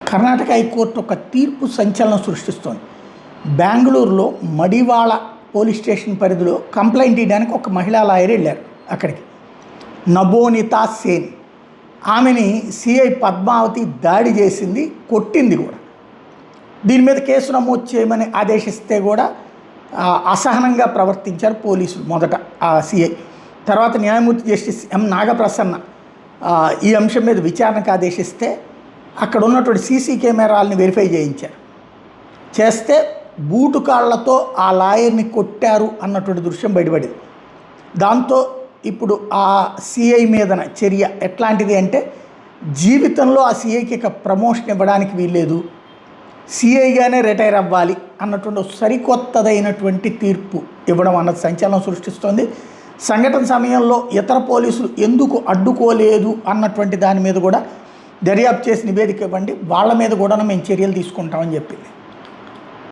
Karnataka high court ఒక తీర్పు సంచలనం సృష్టిస్తోంది. బెంగళూరులో మడివాళ పోలీస్ స్టేషన్ పరిధిలో కంప్లైంట్ ఇవ్వడానికి ఒక మహిళా లాయర్ వెళ్ళారు అక్కడికి. నబోనితా సేన్ ఆమెని సిఐ పద్మావతి దాడి చేసింది, కొట్టింది కూడా. దీని మీద కేసు నమోదు చేయమని ఆదేశిస్తే కూడా అసహనంగా ప్రవర్తించారు పోలీసులు. మొదట ఆ సిఐ, తర్వాత న్యాయమూర్తి జస్టిస్ ఎం నాగప్రసన్న ఈ అంశం మీద విచారణకు ఆదేశిస్తే అక్కడ ఉన్నటువంటి సీసీ కెమెరాలని వెరిఫై చేస్తే బూటు కాళ్లతో ఆ లాయర్ని కొట్టారు అన్నటువంటి దృశ్యం బయటపడింది. దాంతో ఇప్పుడు ఆ సిఐ మీదన చర్య ఎట్లాంటిది అంటే, జీవితంలో ఆ సిఐకి ఇక ప్రమోషన్ ఇవ్వడానికి వీల్లేదు, సిఐగానే రిటైర్ అవ్వాలి అన్నటువంటి సరికొత్తదైనటువంటి తీర్పు ఇవ్వడం అన్నది సంచలనం సృష్టిస్తోంది. సంఘటన సమయంలో ఇతర పోలీసులు ఎందుకు అడ్డుకోలేదు అన్నటువంటి దాని మీద కూడా దర్యాప్తు చేసి నివేదిక ఇవ్వండి, వాళ్ళ మీద కూడా మేము చర్యలు తీసుకుంటామని చెప్పింది.